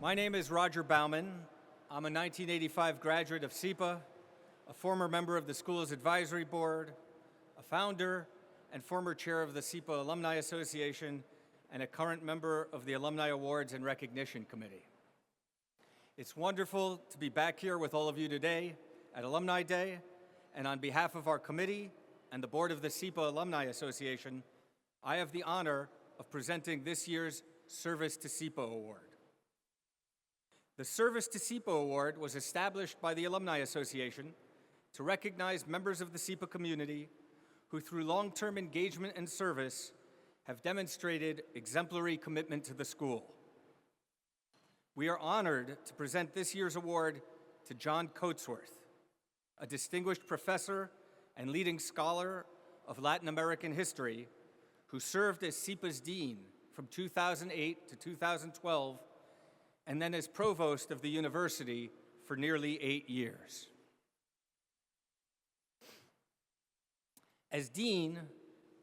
My name is Roger Bauman. I'm a 1985 graduate of SIPA, a former member of the school's advisory board, a founder and former chair of the SIPA Alumni Association, and a current member of the Alumni Awards and Recognition Committee. It's wonderful to be back here with all of you today at Alumni Day, and on behalf of our committee and the board of the SIPA Alumni Association, I have the honor of presenting this year's Service to SIPA Award. The Service to SIPA Award was established by the Alumni Association to recognize members of the SIPA community who, through long-term engagement and service, have demonstrated exemplary commitment to the school. We are honored to present this year's award to John Coatsworth, a distinguished professor and leading scholar of Latin American history who served as SIPA's dean from 2008 to 2012, and then as provost of the university for nearly 8 years. As dean,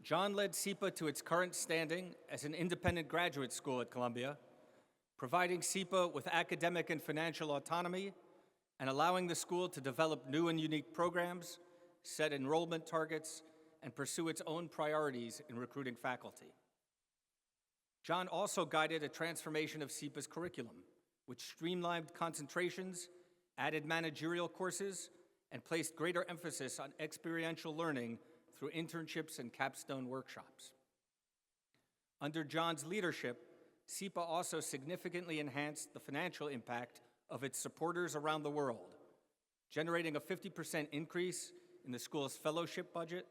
John led SIPA to its current standing as an independent graduate school at Columbia, providing SIPA with academic and financial autonomy and allowing the school to develop new and unique programs, set enrollment targets, and pursue its own priorities in recruiting faculty. John also guided a transformation of SIPA's curriculum, which streamlined concentrations, added managerial courses, and placed greater emphasis on experiential learning through internships and capstone workshops. Under John's leadership, SIPA also significantly enhanced the financial impact of its supporters around the world, generating a 50% increase in the school's fellowship budget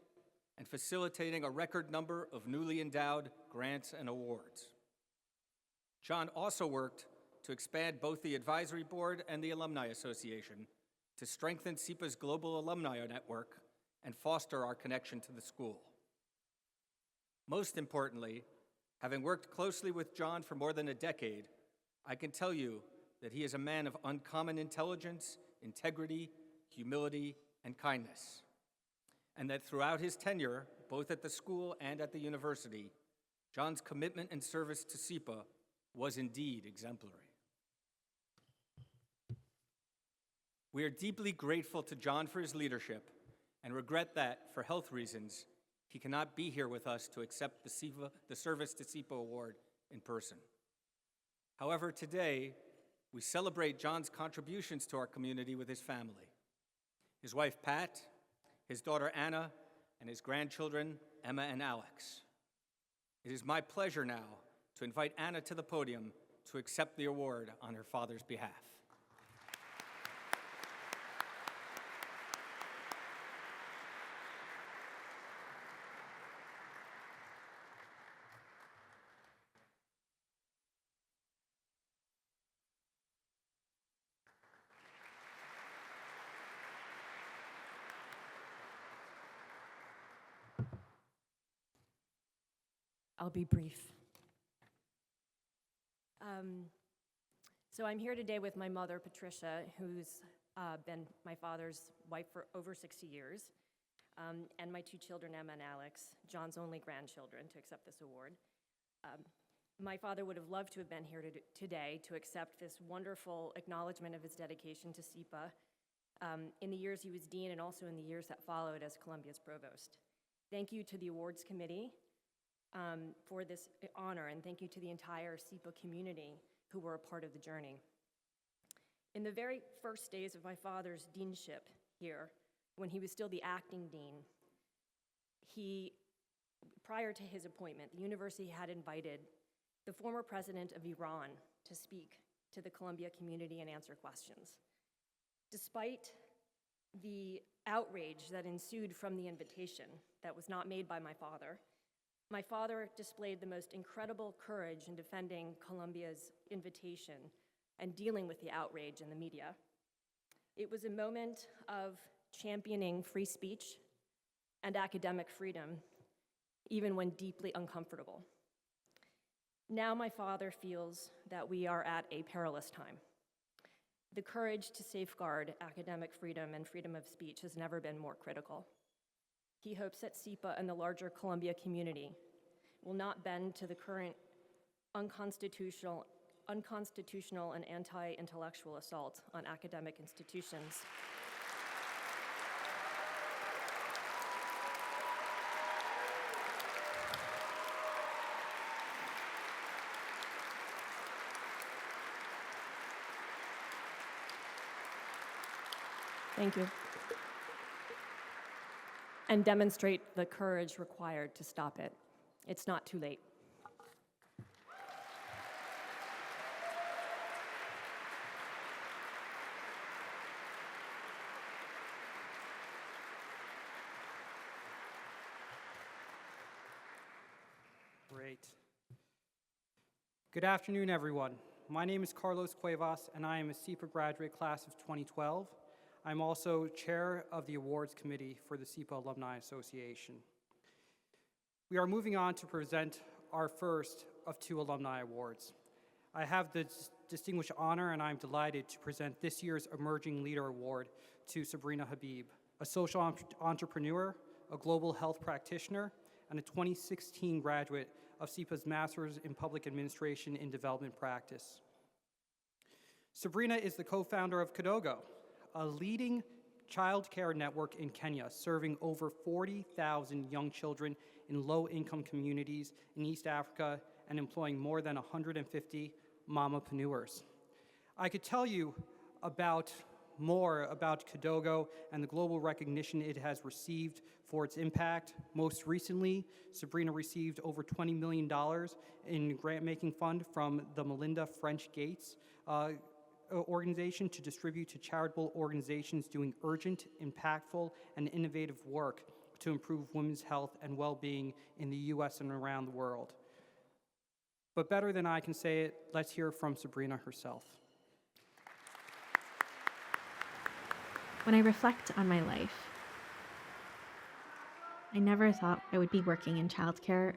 and facilitating a record number of newly endowed grants and awards. John also worked to expand both the advisory board and the Alumni Association to strengthen SIPA's global alumni network and foster our connection to the school. Most importantly, having worked closely with John for more than a decade, I can tell you that he is a man of uncommon intelligence, integrity, humility, and kindness, and that throughout his tenure, both at the school and at the university, John's commitment and service to SIPA was indeed exemplary. We are deeply grateful to John for his leadership and regret that, for health reasons, he cannot be here with us to accept the Service to SIPA Award in person. However, today, we celebrate John's contributions to our community with his family, his wife Pat, his daughter Anna, and his grandchildren Emma and Alex. It is my pleasure now to invite Anna to the podium to accept the award on her father's behalf. I'll be brief. So I'm here today with my mother, Patricia, who's been my father's wife for over 60 years, and my two children, Emma and Alex, John's only grandchildren, to accept this award. My father would have loved to have been here today to accept this wonderful acknowledgement of his dedication to SIPA in the years he was dean and also in the years that followed as Columbia's provost. Thank you to the awards committee for this honor, and thank you to the entire SIPA community who were a part of the journey. In the very first days of my father's deanship here, when he was still the acting dean, prior to his appointment, the university had invited the former president of Iran to speak to the Columbia community and answer questions. Despite the outrage that ensued from the invitation that was not made by my father displayed the most incredible courage in defending Columbia's invitation and dealing with the outrage in the media. It was a moment of championing free speech and academic freedom, even when deeply uncomfortable. Now my father feels that we are at a perilous time. The courage to safeguard academic freedom and freedom of speech has never been more critical. He hopes that SIPA and the larger Columbia community will not bend to the current unconstitutional unconstitutional and anti-intellectual assault on academic institutions. Thank you. And demonstrate the courage required to stop it. It's not too late. Great. Good afternoon, everyone. My name is Carlos Cuevas, and I am a SIPA graduate class of 2012. I'm also chair of the awards committee for the SIPA Alumni Association. We are moving on to present our first of 2 alumni awards. I have the distinguished honor, and I'm delighted to present this year's Emerging Leader Award to Sabrina Habib, a social entrepreneur, a global health practitioner, and a 2016 graduate of SIPA's Master's in Public Administration in Development Practice. Sabrina is the co-founder of Kidogo, a leading child care network in Kenya, serving over 40,000 young children in low-income communities in East Africa and employing more than 150 mamapreneurs. I could tell you more about Kidogo and the global recognition it has received for its impact. Most recently, Sabrina received over $20 million in grant-making fund from the Melinda French Gates organization to distribute to charitable organizations doing urgent, impactful, and innovative work to improve women's health and well-being in the US and around the world. But better than I can say it, let's hear from Sabrina herself. When I reflect on my life, I never thought I would be working in childcare,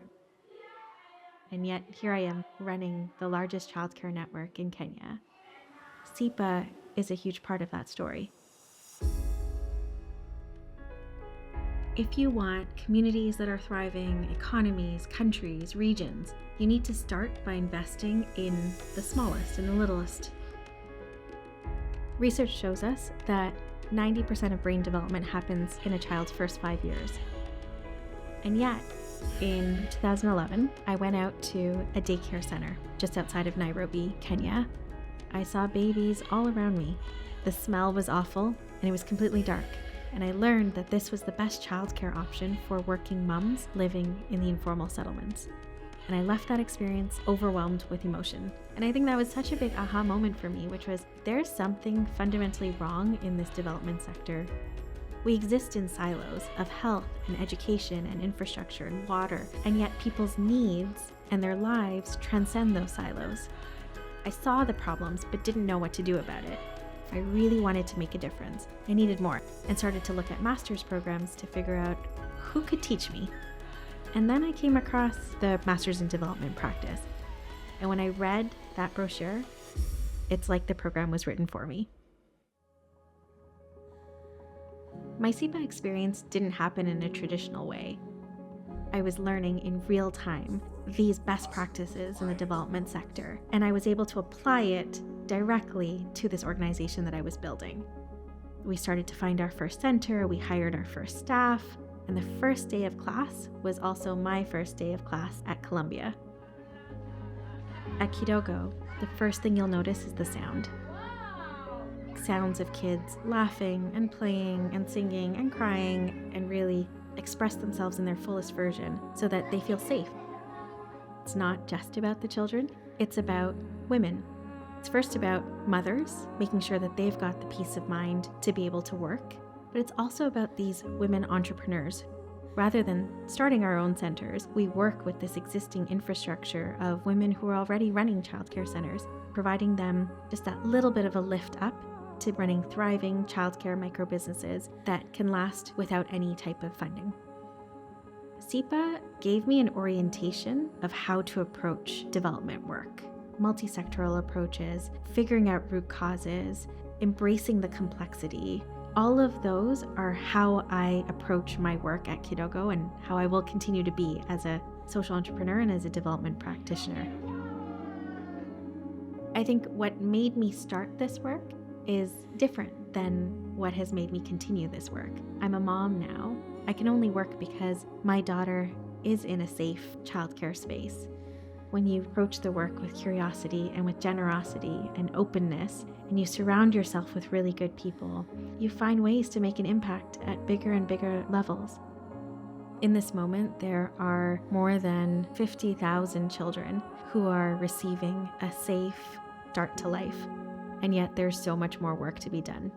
and yet here I am running the largest childcare network in Kenya. SIPA is a huge part of that story. If you want communities that are thriving, economies, countries, regions, you need to start by investing in the smallest and the littlest. Research shows us that 90% of brain development happens in a child's first 5 years. And yet, in 2011, I went out to a daycare center just outside of Nairobi, Kenya. I saw babies all around me. The smell was awful, and it was completely dark. And I learned that this was the best childcare option for working mums living in the informal settlements. And I left that experience overwhelmed with emotion. And I think that was such a big aha moment for me, which was there's something fundamentally wrong in this development sector. We exist in silos of health and education and infrastructure and water, and yet people's needs and their lives transcend those silos. I saw the problems but didn't know what to do about it. If I really wanted to make a difference, I needed more, and started to look at master's programs to figure out who could teach me. And then I came across the Master's in Development Practice. And when I read that brochure, it's like the program was written for me. My SIPA experience didn't happen in a traditional way. I was learning in real time these best practices in the development sector, and I was able to apply it directly to this organization that I was building. We started to find our first center, we hired our first staff, and the first day of class was also my first day of class at Columbia. At Kidogo, the first thing you'll notice is the sound. Sounds of kids laughing and playing and singing and crying and really express themselves in their fullest version so that they feel safe. It's not just about the children, it's about women. It's first about mothers, making sure that they've got the peace of mind to be able to work, but it's also about these women entrepreneurs. Rather than starting our own centers, we work with this existing infrastructure of women who are already running childcare centers, providing them just that little bit of a lift up to running thriving childcare micro-businesses that can last without any type of funding. SIPA gave me an orientation of how to approach development work, multi-sectoral approaches, figuring out root causes, embracing the complexity. All of those are how I approach my work at Kidogo and how I will continue to be as a social entrepreneur and as a development practitioner. I think what made me start this work is different than what has made me continue this work. I'm a mom now. I can only work because my daughter is in a safe childcare space. When you approach the work with curiosity and with generosity and openness, and you surround yourself with really good people, you find ways to make an impact at bigger and bigger levels. In this moment, there are more than 50,000 children who are receiving a safe start to life, and yet there's so much more work to be done.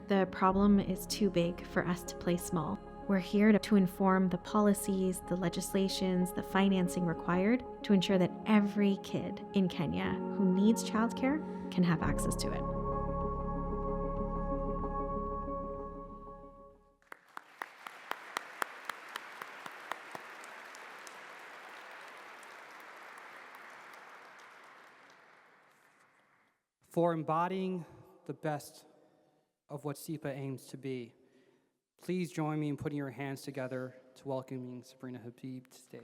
The problem is too big for us to play small. We're here to inform the policies, the legislations, the financing required to ensure that every kid in Kenya who needs childcare can have access to it. For embodying the best of what SIPA aims to be, please join me in putting your hands together to welcoming Sabrina Habib to stage.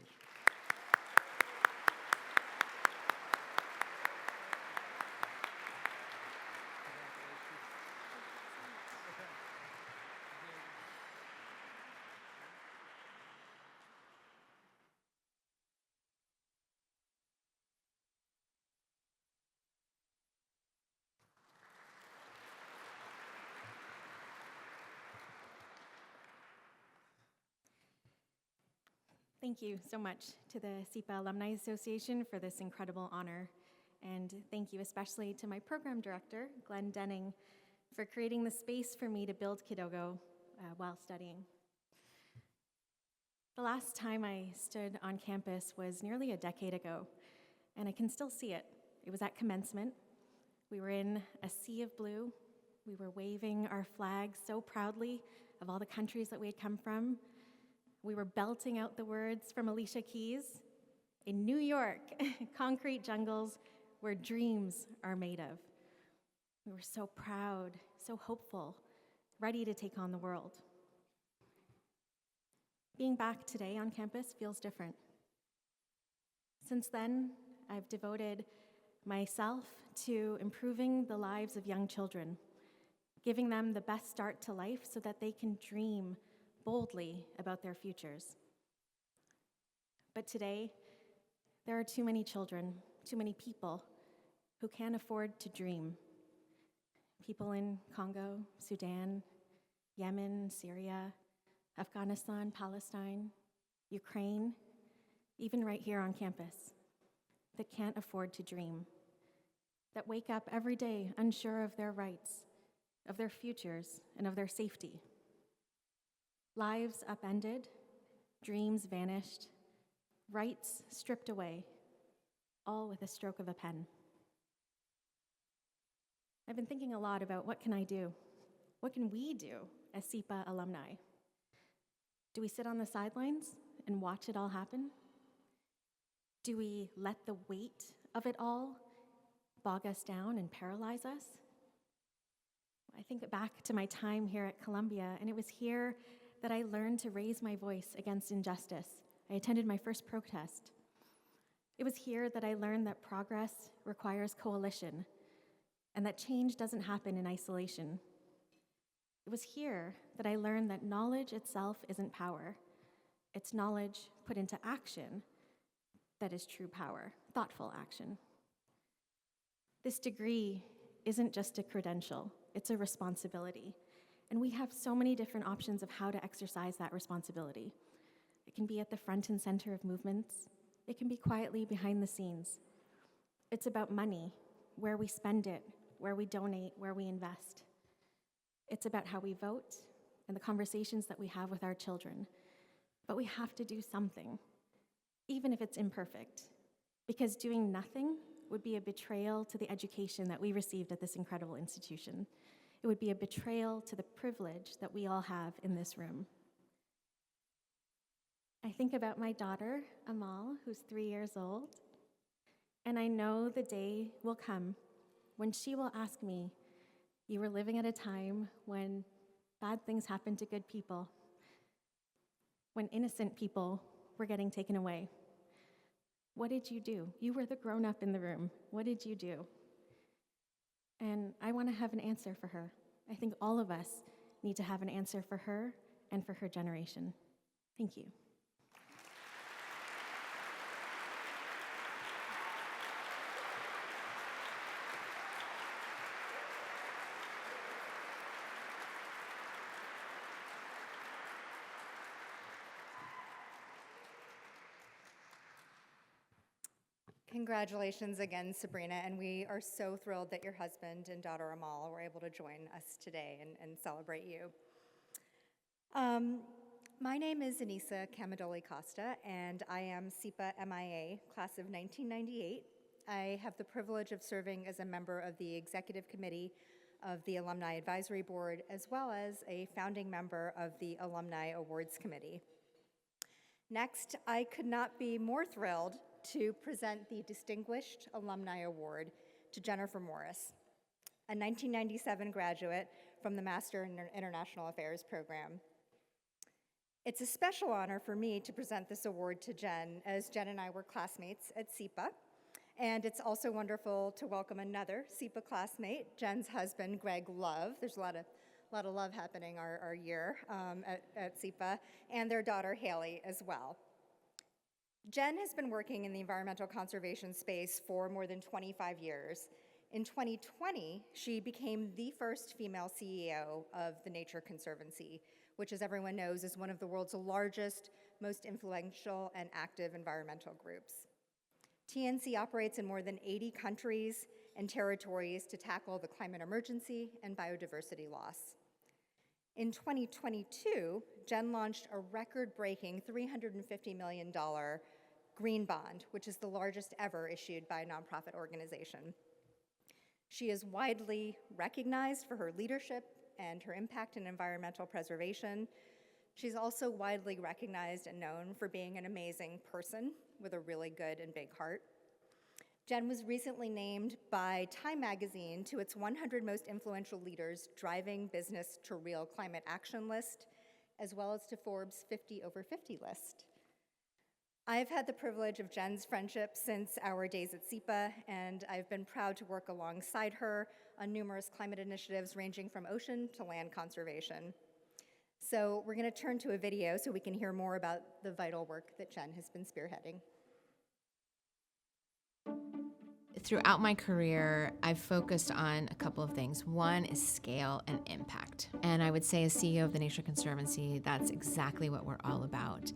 Thank you so much to the SIPA Alumni Association for this incredible honor. And thank you especially to my program director, Glenn Denning, for creating the space for me to build Kidogo while studying. The last time I stood on campus was nearly a decade ago, and I can still see it. It was at commencement. We were in a sea of blue. We were waving our flags so proudly of all the countries that we had come from. We were belting out the words from Alicia Keys, "In New York, concrete jungles where dreams are made of." We were so proud, so hopeful, ready to take on the world. Being back today on campus feels different. Since then, I've devoted myself to improving the lives of young children, giving them the best start to life so that they can dream boldly about their futures. But today, there are too many children, too many people who can't afford to dream. People in Congo, Sudan, Yemen, Syria, Afghanistan, Palestine, Ukraine, even right here on campus, that can't afford to dream, that wake up every day unsure of their rights, of their futures, and of their safety. Lives upended, dreams vanished, rights stripped away, all with a stroke of a pen. I've been thinking a lot about what can I do? What can we do as SIPA alumni? Do we sit on the sidelines and watch it all happen? Do we let the weight of it all bog us down and paralyze us? I think back to my time here at Columbia, and it was here that I learned to raise my voice against injustice. I attended my first protest. It was here that I learned that progress requires coalition and that change doesn't happen in isolation. It was here that I learned that knowledge itself isn't power. It's knowledge put into action that is true power, thoughtful action. This degree isn't just a credential, it's a responsibility. And we have so many different options of how to exercise that responsibility. It can be at the front and center of movements. It can be quietly behind the scenes. It's about money, where we spend it, where we donate, where we invest. It's about how we vote and the conversations that we have with our children. But we have to do something, even if it's imperfect, because doing nothing would be a betrayal to the education that we received at this incredible institution. It would be a betrayal to the privilege that we all have in this room. I think about my daughter, Amal, who's 3 years old, and I know the day will come when she will ask me, "You were living at a time when bad things happened to good people, when innocent people were getting taken away. What did you do? You were the grown-up in the room. What did you do?" And I want to have an answer for her. I think all of us need to have an answer for her and for her generation. Thank you. Congratulations again, Sabrina, and we are so thrilled that your husband and daughter Amal were able to join us today and celebrate you. My name is Anissa Camadoli Costa, and I am SIPA MIA, class of 1998. I have the privilege of serving as a member of the Executive Committee of the Alumni Advisory Board, as well as a founding member of the Alumni Awards Committee. Next, I could not be more thrilled to present the Distinguished Alumni Award to Jennifer Morris, a 1997 graduate from the Master in International Affairs program. It's a special honor for me to present this award to Jen, as Jen and I were classmates at SIPA, and it's also wonderful to welcome another SIPA classmate, Jen's husband, Greg Love. There's a lot of love happening our year at SIPA, and their daughter, Haley, as well. Jen has been working in the environmental conservation space for more than 25 years. In 2020, she became the first female CEO of the Nature Conservancy, which, as everyone knows, is one of the world's largest, most influential, and active environmental groups. TNC operates in more than 80 countries and territories to tackle the climate emergency and biodiversity loss. In 2022, Jen launched a record-breaking $350 million green bond, which is the largest ever issued by a nonprofit organization. She is widely recognized for her leadership and her impact in environmental preservation. She's also widely recognized and known for being an amazing person with a really good and big heart. Jen was recently named by Time magazine to its 100 most influential leaders driving business to real climate action list, as well as to Forbes 50 over 50 list. I've had the privilege of Jen's friendship since our days at SIPA, and I've been proud to work alongside her on numerous climate initiatives ranging from ocean to land conservation. So we're going to turn to a video so we can hear more about the vital work that Jen has been spearheading. Throughout my career, I've focused on a couple of things. One is scale and impact. And I would say as CEO of the Nature Conservancy, that's exactly what we're all about.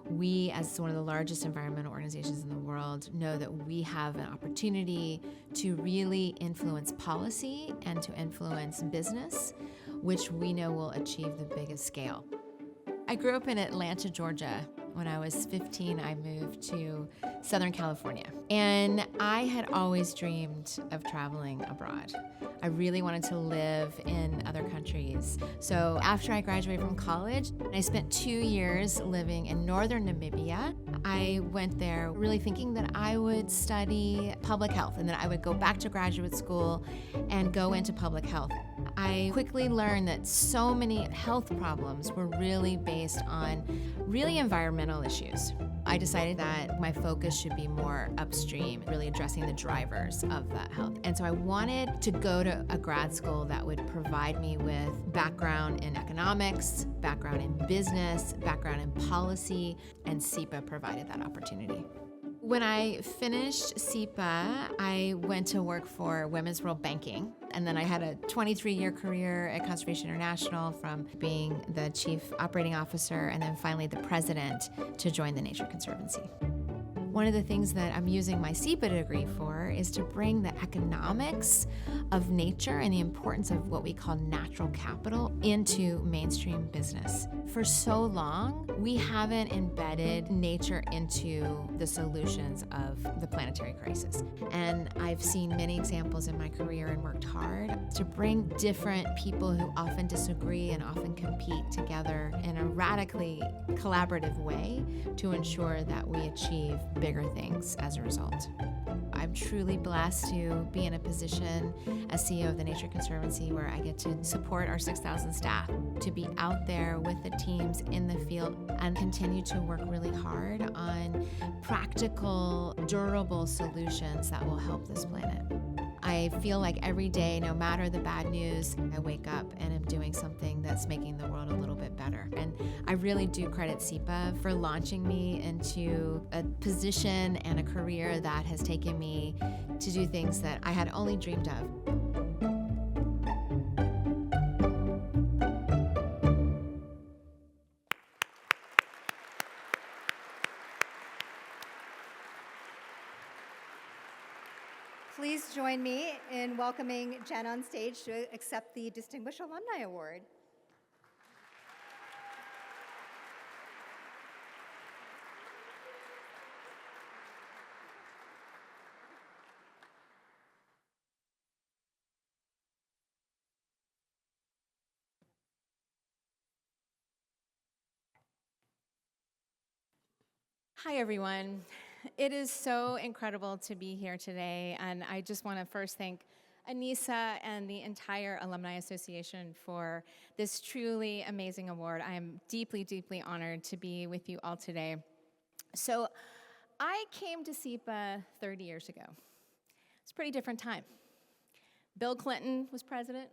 We, as one of the largest environmental organizations in the world, know that we have an opportunity to really influence policy and to influence business, which we know will achieve the biggest scale. I grew up in Atlanta, Georgia. When I was 15, I moved to Southern California. And I had always dreamed of traveling abroad. I really wanted to live in other countries. So after I graduated from college, I spent 2 years living in northern Namibia. I went there really thinking that I would study public health and that I would go back to graduate school and go into public health. I quickly learned that so many health problems were really based on really environmental issues. I decided that my focus should be more upstream, really addressing the drivers of that health. And so I wanted to go to a grad school that would provide me with background in economics, background in business, background in policy, and SIPA provided that opportunity. When I finished SIPA, I went to work for Women's World Banking, and then I had a 23-year career at Conservation International, from being the chief operating officer and then finally the president to join the Nature Conservancy. One of the things that I'm using my SIPA degree for is to bring the economics of nature and the importance of what we call natural capital into mainstream business. For so long, we haven't embedded nature into the solutions of the planetary crisis. And I've seen many examples in my career and worked hard to bring different people who often disagree and often compete together in a radically collaborative way to ensure that we achieve bigger things as a result. I'm truly blessed to be in a position as CEO of the Nature Conservancy where I get to support our 6,000 staff, to be out there with the teams in the field and continue to work really hard on practical, durable solutions that will help this planet. I I feel like every day, no matter the bad news, I wake up and am doing something that's making the world a little bit better. And I really do credit SIPA for launching me into a position and a career that has taken me to do things that I had only dreamed of. Please join me in welcoming Jen on stage to accept the Distinguished Alumni Award. Hi, everyone. It is so incredible to be here today, and I just want to first thank Anissa and the entire Alumni Association for this truly amazing award. I am deeply, deeply honored to be with you all today. So I came to SIPA 30 years ago. It's a pretty different time. Bill Clinton was president.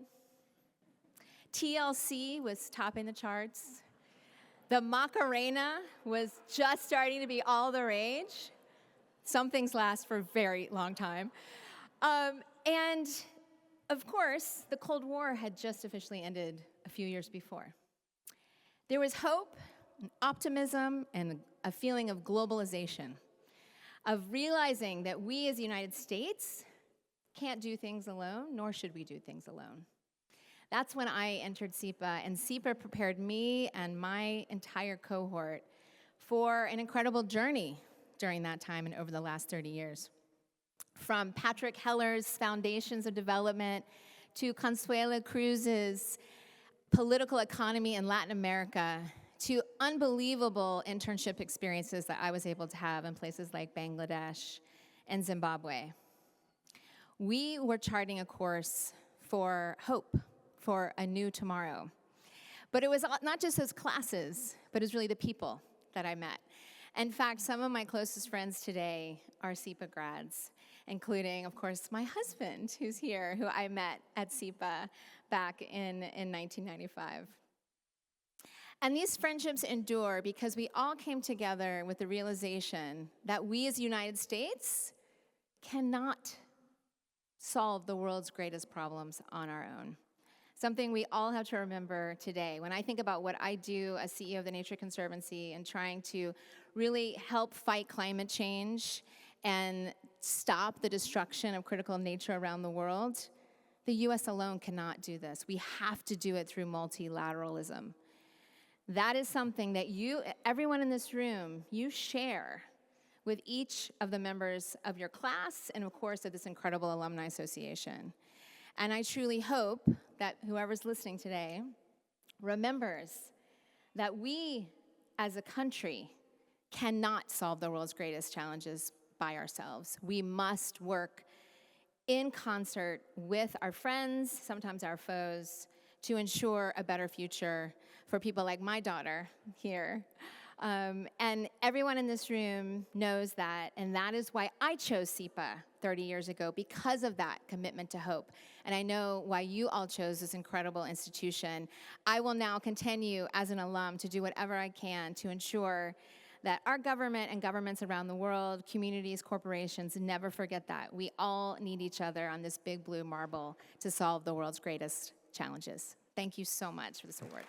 TLC was topping the charts. The Macarena was just starting to be all the rage. Some things last for a very long time. And of course, the Cold War had just officially ended a few years before. There was hope, and optimism, and a feeling of globalization, of realizing that we as the United States can't do things alone, nor should we do things alone. That's when I entered SIPA, and SIPA prepared me and my entire cohort for an incredible journey during that time and over the last 30 years. From Patrick Heller's Foundations of Development to Consuelo Cruz's Political Economy in Latin America to unbelievable internship experiences that I was able to have in places like Bangladesh and Zimbabwe. We were charting a course for hope, for a new tomorrow. But it was not just those classes, but it was really the people that I met. In fact, some of my closest friends today are SIPA grads, including, of course, my husband, who's here, who I met at SIPA back in 1995. And these friendships endure because we all came together with the realization that we as the United States cannot solve the world's greatest problems on our own. Something we all have to remember today. When I think about what I do as CEO of the Nature Conservancy and trying to really help fight climate change and stop the destruction of critical nature around the world, the US alone cannot do this. We have to do it through multilateralism. That is something that you, everyone in this room, you share with each of the members of your class and, of course, of this incredible Alumni Association. And I truly hope that whoever's listening today remembers that we, as a country, cannot solve the world's greatest challenges by ourselves. We must work in concert with our friends, sometimes our foes, to ensure a better future for people like my daughter here. And everyone in this room knows that, and that is why I chose SIPA 30 years ago, because of that commitment to hope. And I know why you all chose this incredible institution. I will now continue as an alum to do whatever I can to ensure that our government and governments around the world, communities, corporations, never forget that. We all need each other on this big blue marble to solve the world's greatest challenges. Thank you so much for this award.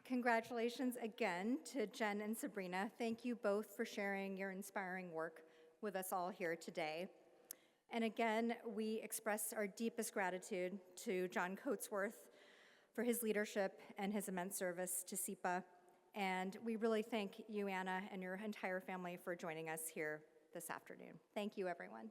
Congratulations again to Jen and Sabrina. Thank you both for sharing your inspiring work with us all here today. And again, we express our deepest gratitude to John Coatsworth for his leadership and his immense service to SIPA. And we really thank you, Anna, and your entire family for joining us here this afternoon. Thank you, everyone.